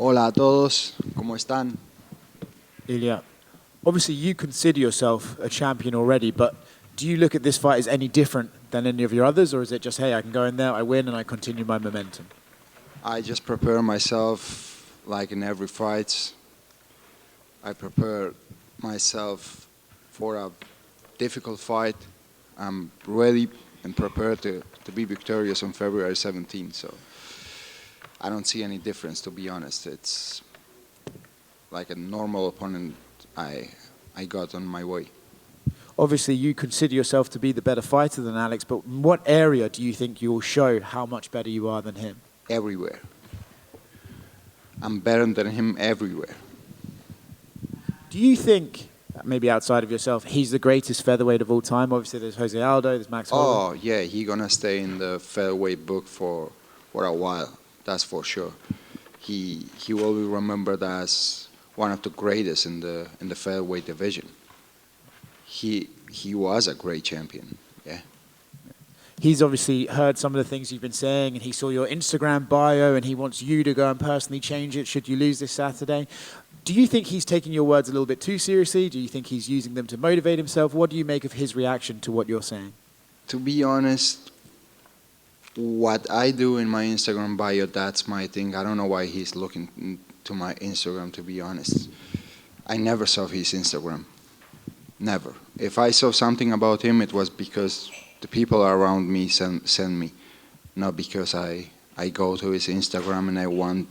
Hola a todos, ¿cómo están? Ilia, obviously you consider yourself a champion already, but do you look at this fight as any different than any of your others, or is it just, hey, I can go in there, I win, and I continue my momentum? I just prepare myself like in every fight. I prepare myself for a difficult fight. I'm ready and prepared to be victorious on February 17th. So I don't see any difference, to be honest. It's like a normal opponent I got on my way. Obviously you consider yourself to be the better fighter than Alex, but in what area do you think you'll show how much better you are than him? Everywhere. I'm better than him everywhere. Do you think, maybe outside of yourself, he's the greatest featherweight of all time? Obviously there's Jose Aldo, there's Max Holloway. Oh, yeah, he's going to stay in the featherweight book for a while, that's for sure. He will be remembered as one of the greatest in the featherweight division. He was a great champion, yeah. He's obviously heard some of the things you've been saying, and he saw your Instagram bio, and he wants you to go and personally change it should you lose this Saturday. Do you think he's taking your words a little bit too seriously? Do you think he's using them to motivate himself? What do you make of his reaction to what you're saying? To be honest, what I do in my Instagram bio, that's my thing. I don't know why he's looking to my Instagram, to be honest. I never saw his Instagram. Never. If I saw something about him, it was because the people around me send me, not because I go to his Instagram and I want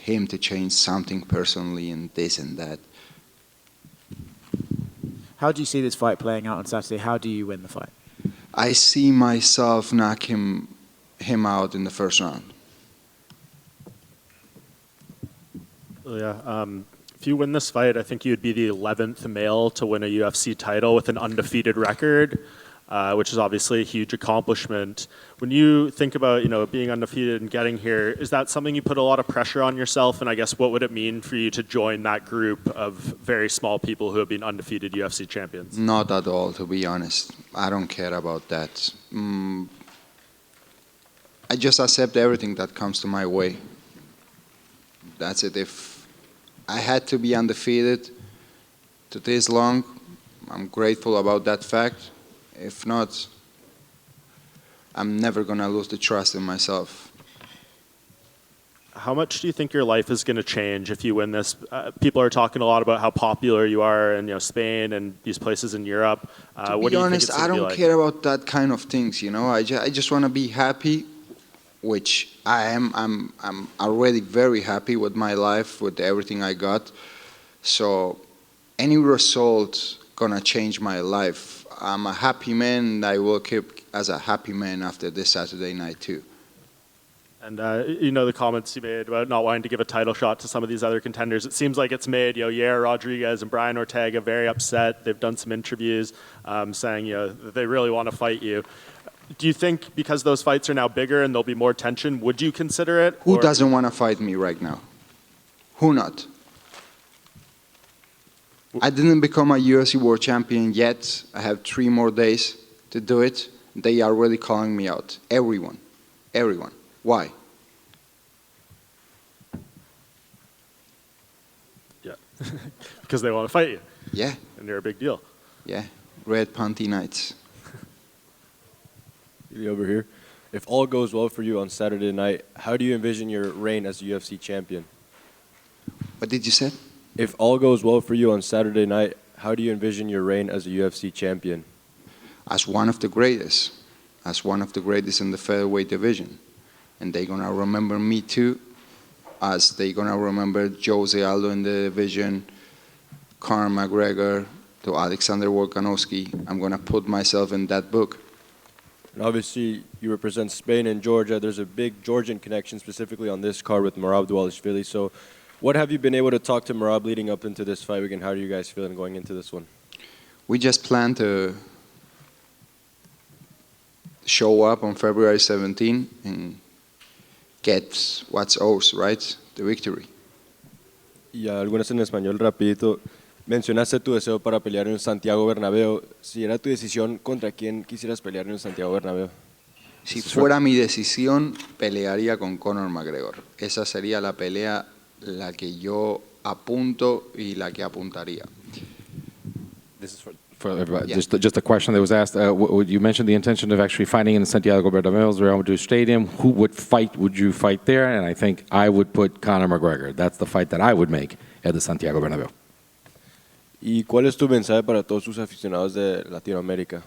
him to change something personally and this and that. How do you see this fight playing out on Saturday? How do you win the fight? I see myself knock him out in the first round. Yeah. If you win this fight, I think you'd be the 11th male to win a UFC title with an undefeated record, which is obviously a huge accomplishment. When you think about, being undefeated and getting here, is that something you put a lot of pressure on yourself? And I guess what would it mean for you to join that group of very small people who have been undefeated UFC champions? Not at all, to be honest. I don't care about that. I just accept everything that comes to my way. That's it. If I had to be undefeated to this long, I'm grateful about that fact. If not, I'm never going to lose the trust in myself. How much do you think your life is going to change if you win this? People are talking a lot about how popular you are in Spain and these places in Europe. To be honest, I don't care about that kind of things. I just want to be happy, which I am. I'm already very happy with my life, with everything I got. So any result gonna change my life. I'm a happy man, and I will keep as a happy man after this Saturday night too. And the comments you made about not wanting to give a title shot to some of these other contenders, it seems like it's made Yair Rodriguez and Brian Ortega very upset. They've done some interviews saying that they really want to fight you. Do you think because those fights are now bigger and there'll be more tension, would you consider it? Who doesn't want to fight me right now? Who not? I didn't become a UFC World Champion yet. I have 3 more days to do it. They are really calling me out. Everyone. Everyone. Why? Yeah. Because they want to fight you. Yeah. And you're a big deal. Yeah. Red Panty Nights. Over here. If all goes well for you on Saturday night, how do you envision your reign as a UFC champion? What did you say? If all goes well for you on Saturday night, how do you envision your reign as a UFC champion? As one of the greatest. As one of the greatest in the featherweight division. And they're going to remember me too, as they're going to remember Jose Aldo in the division, Conor McGregor, to Alexander Volkanovski. I'm going to put myself in that book. And obviously, you represent Spain and Georgia. There's a big Georgian connection specifically on this card with Merab Dvalishvili. So what have you been able to talk to Merab leading up into this fight week, and how are you guys feeling going into this one? We just plan to show up on February 17 and get what's ours, right? The victory. Y algunas en español rapidito. Mencionaste tu deseo para pelear en el Santiago Bernabéu. Si era tu decisión, ¿contra quién quisieras pelear en el Santiago Bernabéu? Si fuera mi decisión, pelearía con Conor McGregor. Esa sería la pelea la que yo apunto y la que apuntaría. This is for everybody. Yeah. Just a question that was asked. You mentioned the intention of actually fighting in the Santiago Bernabéu's Real Madrid Stadium. Who would you fight there? And I think I would put Conor McGregor. That's the fight that I would make at the Santiago Bernabéu. ¿Y cuál es tu mensaje para todos tus aficionados de Latinoamérica?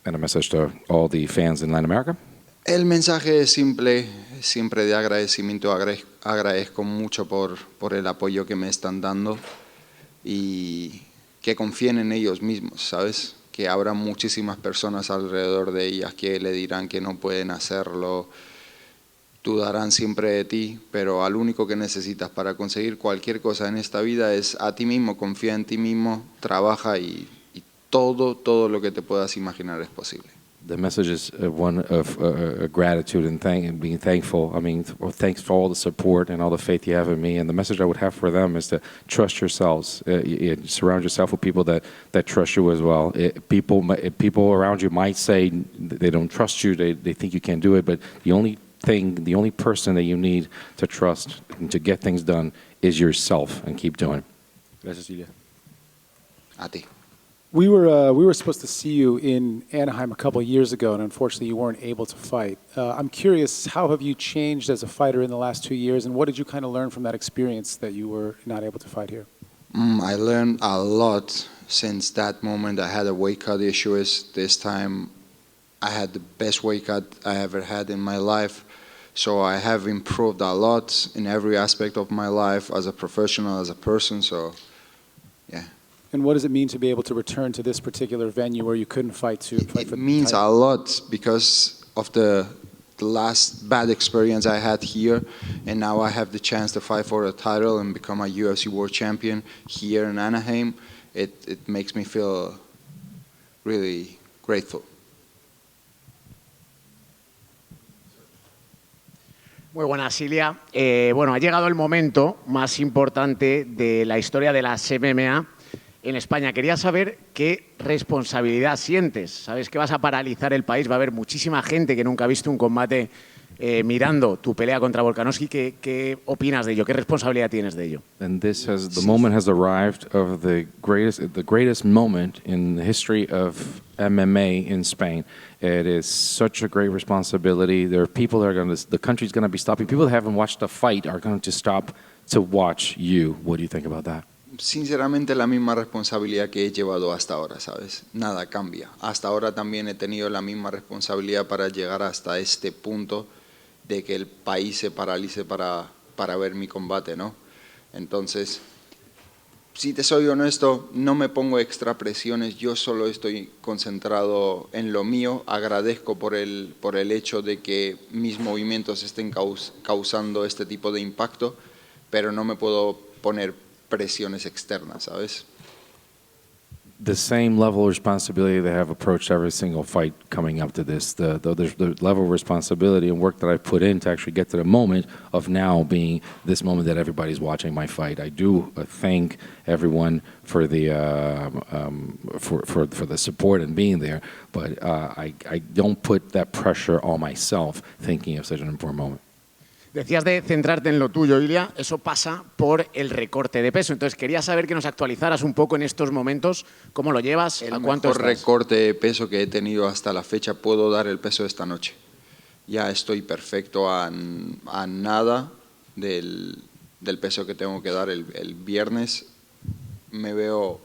And a message to all the fans in Latin America. El mensaje es simple, siempre de agradecimiento. Agradezco mucho por el apoyo que me están dando y que confíen en ellos mismos, ¿sabes? Que habrá muchísimas personas alrededor de ellas que le dirán que no pueden hacerlo, dudarán siempre de ti, pero al único que necesitas para conseguir cualquier cosa en esta vida es a ti mismo, confía en ti mismo, trabaja y todo lo que te puedas imaginar es posible. The message is one of gratitude and being thankful. I mean, thanks for all the support and all the faith you have in me. And the message I would have for them is to trust yourselves. Surround yourself with people that trust you as well. People around you might say they don't trust you, they think you can't do it, but the only person that you need to trust and to get things done is yourself, and keep doing it. Gracias, Ilia. A ti. We were supposed to see you in Anaheim a couple of years ago, and unfortunately you weren't able to fight. I'm curious, how have you changed as a fighter in the last 2 years, and what did you kind of learn from that experience that you were not able to fight here? I learned a lot since that moment. I had a weight cut issues. This time I had the best weight cut I ever had in my life. So I have improved a lot in every aspect of my life as a professional, as a person, so yeah. And what does it mean to be able to return to this particular venue where you couldn't fight for It the means title? a lot because of the last bad experience I had here, and now I have the chance to fight for a title and become a UFC World Champion here in Anaheim. It makes me feel really grateful. Muy buenas, Ilia. Bueno, ha llegado el momento más importante de la historia de las MMA en España. Quería saber qué responsabilidad sientes. Sabes que vas a paralizar el país, va a haber muchísima gente que nunca ha visto un combate mirando tu pelea contra Volkanovski. ¿Qué opinas de ello? ¿Qué responsabilidad tienes de ello? And the moment has arrived of the greatest moment in the history of MMA in Spain. It is such a great responsibility. There are people that are the country's going to be stopping. People that haven't watched a fight are going to stop to watch you. What do you think about that? Sinceramente, la misma responsabilidad que he llevado hasta ahora, ¿sabes? Nada cambia. Hasta ahora también he tenido la misma responsabilidad para llegar hasta este punto de que el país se paralice para ver mi combate, ¿no? Entonces, si te soy honesto, no me pongo extra presiones, yo solo estoy concentrado en lo mío. Agradezco por el hecho de que mis movimientos estén causando este tipo de impacto, pero no me puedo poner presiones externas, ¿sabes? The same level of responsibility that have approached every single fight coming up to this. The level of responsibility and work that I've put in to actually get to the moment of now being this moment that everybody's watching my fight. I do thank everyone for the for the support and being there, but I don't put that pressure on myself thinking of such an important moment. Decías de centrarte en lo tuyo, Ilia. Eso pasa por el recorte de peso. Entonces, quería saber que nos actualizaras un poco en estos momentos. ¿Cómo lo llevas? El ¿A cuánto mejor estás? recorte de peso que he tenido hasta la fecha. Puedo dar el peso de esta noche. Ya estoy perfecto a nada del peso que tengo que dar el viernes. Me veo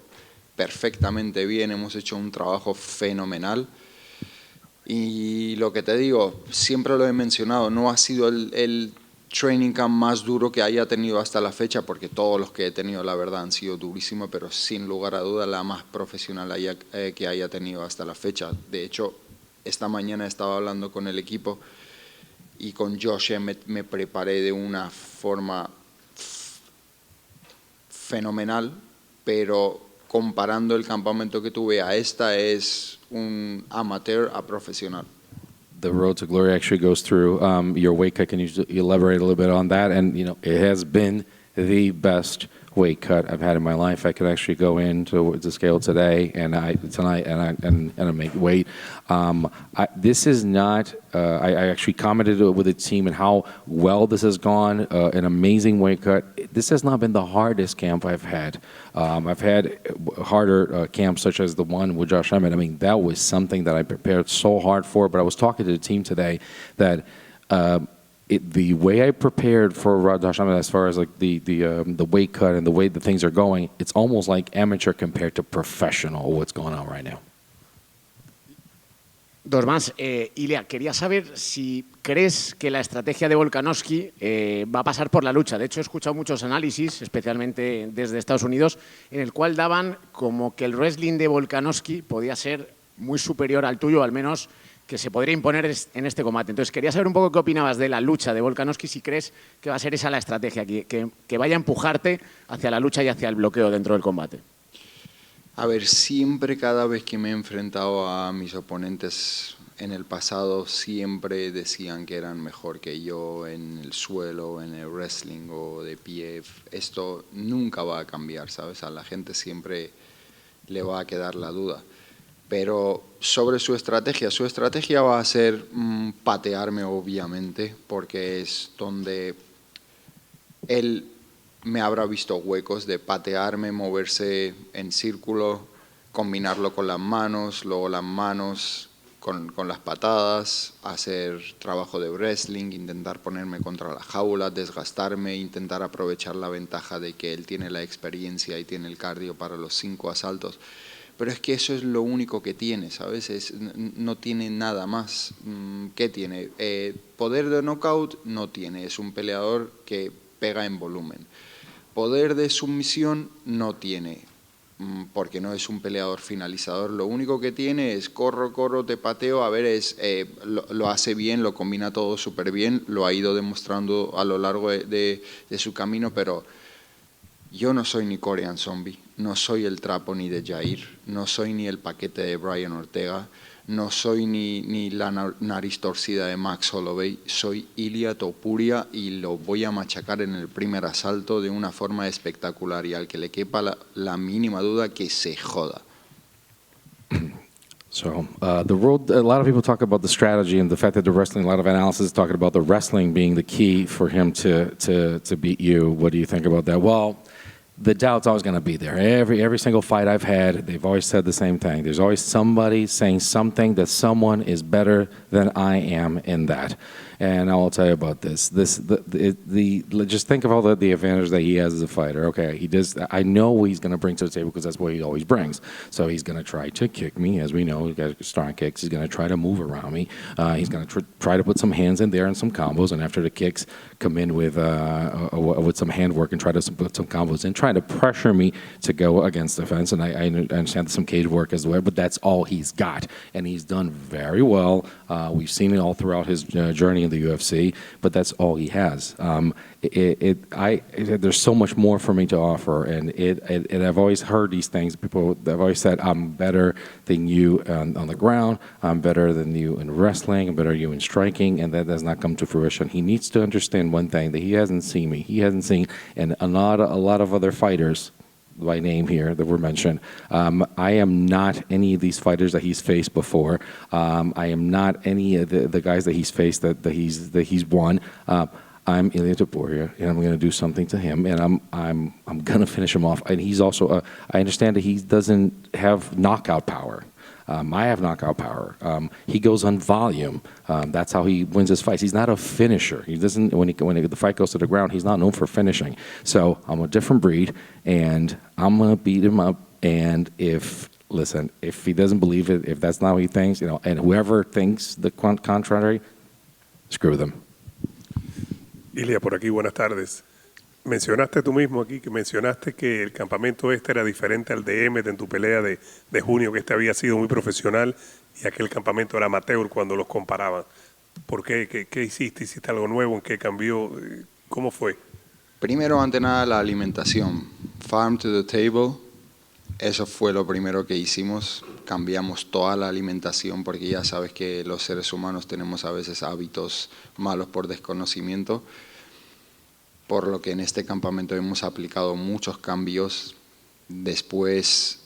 perfectamente bien. Hemos hecho un trabajo fenomenal. Y lo que te digo, siempre lo he mencionado, no ha sido el training camp más duro que haya tenido hasta la fecha, porque todos los que he tenido, la verdad, han sido durísimos, pero sin lugar a duda la más profesional que haya tenido hasta la fecha. De hecho, esta mañana estaba hablando con el equipo y con Josh me preparé de una forma fenomenal, pero comparando el campamento que tuve a esta, es un amateur a profesional. The road to glory actually goes through your weight cut. Can you elaborate a little bit on that? And it has been the best weight cut I've had in my life. I could actually go into the scale today and make weight. This is not. I actually commented with the team and how well this has gone. An amazing weight cut. this has not been the hardest camp I've had. I've had harder camps such as the one with Josh Emmett. I mean, that was something that I prepared so hard for, but I was talking to the team today that the way I prepared for Josh Emmett as far as like the weight cut and the way the things are going, it's almost like amateur compared to professional what's going on right now. Dos más. Ilia, quería saber si crees que la estrategia de Volkanovski va a pasar por la lucha. De hecho, he escuchado muchos análisis, especialmente desde Estados Unidos, en el cual daban como que el wrestling de Volkanovski podía ser muy superior al tuyo, al menos que se podría imponer en este combate. Entonces, quería saber un poco qué opinabas de la lucha de Volkanovski, si crees que va a ser esa la estrategia, que vaya a empujarte hacia la lucha y hacia el bloqueo dentro del combate. A ver, siempre cada vez que me he enfrentado a mis oponentes en el pasado, siempre decían que eran mejor que yo en el suelo, en el wrestling o de pie. Esto nunca va a cambiar, ¿sabes? A la gente siempre le va a quedar la duda. Pero sobre su estrategia va a ser patearme, obviamente, porque es donde él me habrá visto huecos de patearme, moverse en círculo, combinarlo con las manos, luego las manos con las patadas, hacer trabajo de wrestling, intentar ponerme contra la jaula, desgastarme, intentar aprovechar la ventaja de que él tiene la experiencia y tiene el cardio para los 5 asaltos. Pero es que eso es lo único que tiene, ¿sabes? No tiene nada más. ¿Qué tiene? Poder de knockout no tiene, es un peleador que pega en volumen. Poder de sumisión no tiene, porque no es un peleador finalizador. Lo único que tiene es corro, te pateo. A ver, lo hace bien, lo combina todo súper bien, lo ha ido demostrando a lo largo de su camino, pero yo no soy ni Korean Zombie, no soy el trapo ni de Jair, no soy ni el paquete de Brian Ortega, no soy ni la nariz torcida de Max Holloway, soy Ilia Topuria y lo voy a machacar en el primer asalto de una forma espectacular, y al que le quepa la mínima duda, que se joda. So the road, a lot of people talk about the strategy and the fact that the wrestling, a lot of analysis is talking about the wrestling being the key for him to beat you. What do you think about that? Well, the doubt's always going to be there. Every single fight I've had, they've always said the same thing. There's always somebody saying something that someone is better than I am in that. And I will tell you about this. Just think of all the advantage that he has as a fighter. Okay, he does. I know what he's going to bring to the table because that's what he always brings. So he's going to try to kick me, as we know. He's got strong kicks. He's going to try to move around me. He's going to try to put some hands in there and some combos. And after the kicks, come in with some handwork and try to put some combos in, trying to pressure me to go against the fence. And I understand some cage work as well, but that's all he's got. And he's done very well. We've seen it all throughout his journey in the UFC, but that's all he has. There's so much more for me to offer, and I've always heard these things. People have always said, I'm better than you on the ground, I'm better than you in wrestling, I'm better than you in striking, and that does not come to fruition. He needs to understand one thing, that he hasn't seen me. He hasn't seen, and a lot of other fighters by name here that were mentioned. I am not any of these fighters that he's faced before. I am not any of the guys that he's faced that he's won. I'm Ilia Topuria, and I'm going to do something to him, and I'm going to finish him off. And he's also, I understand that he doesn't have knockout power. I have knockout power. He goes on volume. That's how he wins his fights. He's not a finisher. He doesn't. When the fight goes to the ground, he's not known for finishing. So I'm a different breed, and I'm gonna beat him up. And if he doesn't believe it, if that's not what he thinks, and whoever thinks the contrary, screw them. Ilia, por aquí, buenas tardes. Mencionaste tú mismo aquí, que el campamento este era diferente al de Emmett en tu pelea de junio, que este había sido muy profesional y aquel campamento era amateur cuando los comparaban. ¿Por qué? ¿Qué hiciste? ¿Hiciste algo nuevo? ¿En qué cambió? ¿Cómo fue? Primero, ante nada, la alimentación. Farm to the table, eso fue lo primero que hicimos. Cambiamos toda la alimentación porque ya sabes que los seres humanos tenemos a veces hábitos malos por desconocimiento. Por lo que en este campamento hemos aplicado muchos cambios después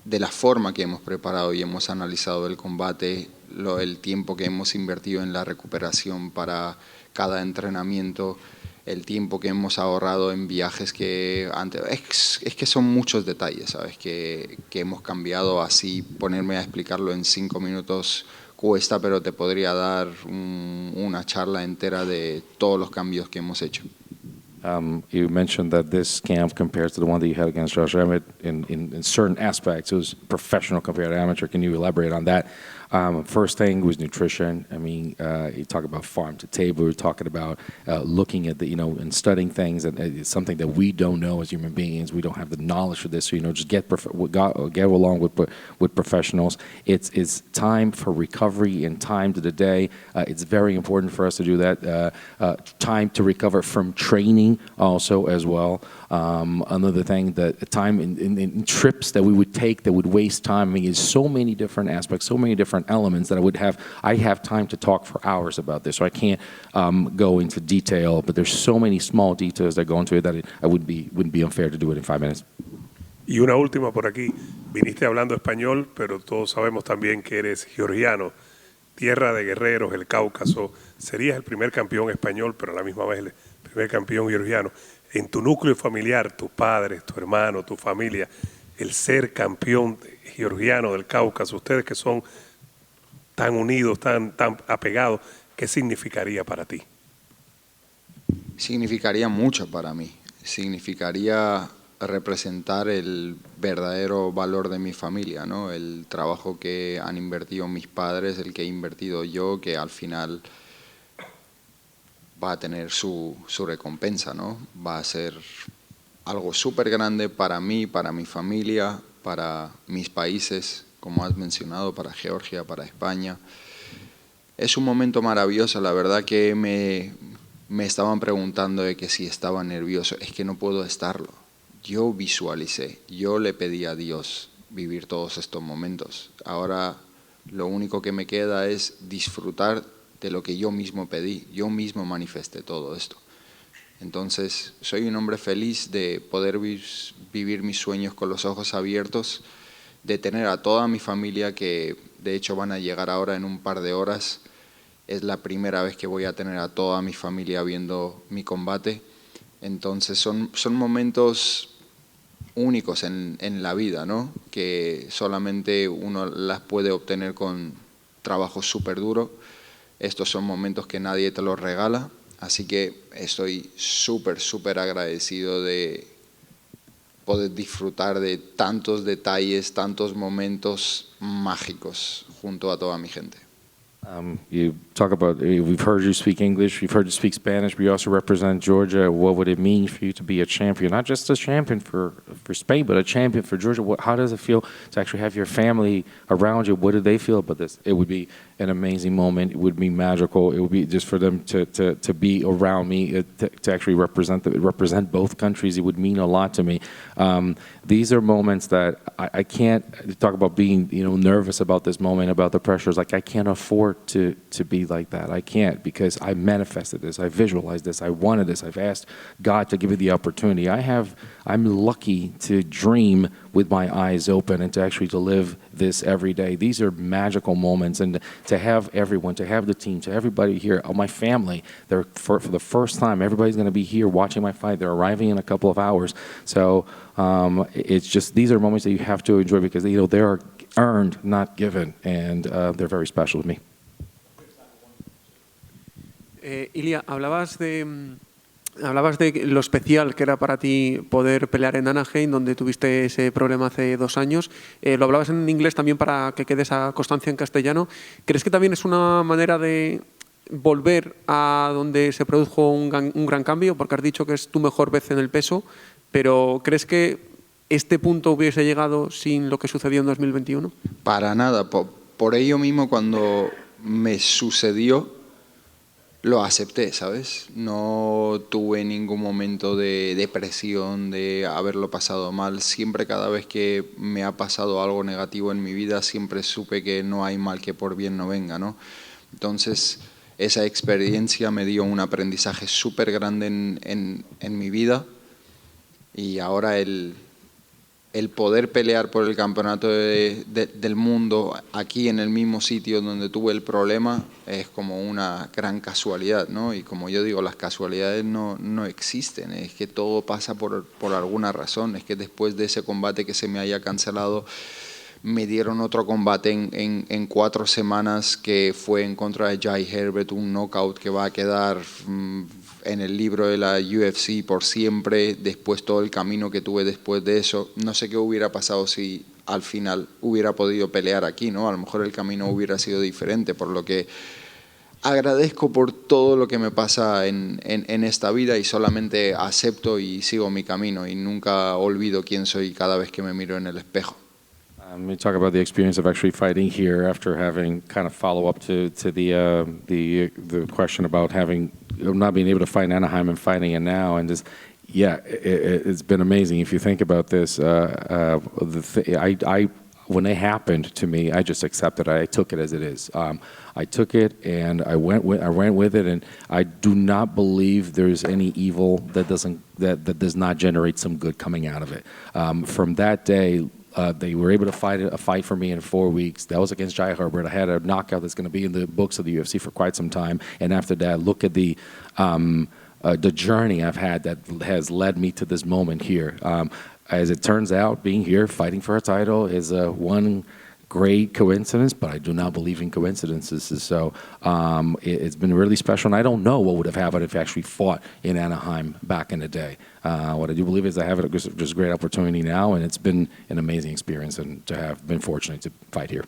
de la forma que hemos preparado y hemos analizado el combate, el tiempo que hemos invertido en la recuperación para cada entrenamiento, el tiempo que hemos ahorrado en viajes que antes... Es que son muchos detalles, ¿sabes? Que hemos cambiado así. Ponerme a explicarlo en 5 minutos cuesta, pero te podría dar una charla entera de todos los cambios que hemos hecho. You mentioned that this camp compared to the one that you had against Josh Emmett in certain aspects. It was professional compared to amateur. Can you elaborate on that? First thing was nutrition. I mean, you talk about farm to table. We're talking about looking at the, and studying things, and it's something that we don't know as human beings. We don't have the knowledge for this. So, just get along with professionals. It's time for recovery and time to the day. It's very important for us to do that. Time to recover from training also as well. Another thing, that time in trips that we would take that would waste time. I mean, it's so many different aspects, so many different elements that I have time to talk for hours about this, so I can't go into detail, but there's so many small details that go into it that I wouldn't be unfair to do it in 5 minutes. Y una última por aquí. Viniste hablando español, pero todos sabemos también que eres georgiano, tierra de guerreros, el Cáucaso. Serías el primer campeón español, pero a la misma vez el primer campeón georgiano. En tu núcleo familiar, tus padres, tu hermano, tu familia, el ser campeón georgiano del Cáucaso, ustedes que son tan unidos, tan apegados, ¿qué significaría para ti? Significaría mucho para mí. Significaría representar el verdadero valor de mi familia, ¿no? El trabajo que han invertido mis padres, el que he invertido yo, que al final va a tener su recompensa, ¿no? Va a ser algo súper grande para mí, para mi familia, para mis países, como has mencionado, para Georgia, para España. Es un momento maravilloso, la verdad que me estaban preguntando de que si estaba nervioso. Es que no puedo estarlo. Yo visualicé, yo le pedí a Dios vivir todos estos momentos. Ahora lo único que me queda es disfrutar de lo que yo mismo pedí, yo mismo manifesté todo esto. Entonces, soy un hombre feliz de poder vivir mis sueños con los ojos abiertos, de tener a toda mi familia, que de hecho van a llegar ahora en un par de horas. Es la primera vez que voy a tener a toda mi familia viendo mi combate. Entonces, son momentos únicos en la vida, ¿no? Que solamente uno las puede obtener con trabajo súper duro. Estos son momentos que nadie te los regala, así que estoy súper agradecido de poder disfrutar de tantos detalles, tantos momentos mágicos junto a toda mi gente. You talk about, we've heard you speak English, we've heard you speak Spanish, but you also represent Georgia. What would it mean for you to be a champion? Not just a champion for Spain, but a champion for Georgia. How does it feel to actually have your family around you? What do they feel about this? It would be an amazing moment. It would be magical. It would be just for them to be around me, to actually represent both countries. It would mean a lot to me. These are moments that I can't talk about being, nervous about this moment, about the pressures. Like, I can't afford to be like that. I can't, because I manifested this. I visualized this. I wanted this. I've asked God to give me the opportunity. I'm lucky to dream with my eyes open and to actually to live this every day. These are magical moments, and to have everyone, to have the team, to everybody here, my family, they're for the first time, everybody's going to be here watching my fight. They're arriving in a couple of hours. So it's just, these are moments that you have to enjoy, because they are earned, not given, and they're very special to me. Ilia, hablabas de lo especial que era para ti poder pelear en Anaheim, donde tuviste ese problema hace 2 años. Lo hablabas en inglés también para que quede esa constancia en castellano. ¿Crees que también es una manera de volver a donde se produjo un gran cambio? Porque has dicho que es tu mejor vez en el peso, pero ¿crees que este punto hubiese llegado sin lo que sucedió en 2021? Para nada. Por ello mismo, cuando me sucedió, lo acepté, ¿sabes? No tuve ningún momento de depresión, de haberlo pasado mal. Siempre, cada vez que me ha pasado algo negativo en mi vida, siempre supe que no hay mal que por bien no venga, ¿no? Entonces, esa experiencia me dio un aprendizaje súper grande en mi vida, y ahora el el poder pelear por el campeonato del mundo aquí en el mismo sitio donde tuve el problema es como una gran casualidad, ¿no? Y como yo digo, las casualidades no existen, es que todo pasa por alguna razón, es que después de ese combate que se me haya cancelado, me dieron otro combate en 4 semanas que fue en contra de Jai Herbert, un knockout que va a quedar en el libro de la UFC por siempre. Después todo el camino que tuve después de eso, no sé qué hubiera pasado si al final hubiera podido pelear aquí, ¿no? A lo mejor el camino hubiera sido diferente, por lo que agradezco por todo lo que me pasa en esta vida y solamente acepto y sigo mi camino y nunca olvido quién soy cada vez que me miro en el espejo. We talk about the experience of actually fighting here after having kind of follow up to the question about having not being able to fight in Anaheim and fighting it now, and just it's been amazing. If you think about this, when it happened to me, I just accepted it. I took it as it is. I took it and I went with it, and I do not believe there's any evil that does not generate some good coming out of it. From that day. They were able to fight a fight for me in 4 weeks. That was against Jai Herbert. I had a knockout that's going to be in the books of the UFC for quite some time. And after that, look at the journey I've had that has led me to this moment here. As it turns out, being here, fighting for a title is one great coincidence, but I do not believe in coincidences. So it's been really special, and I don't know what would have happened if I actually fought in Anaheim back in the day. What I do believe is I have just a great opportunity now, and it's been an amazing experience and to have been fortunate to fight here.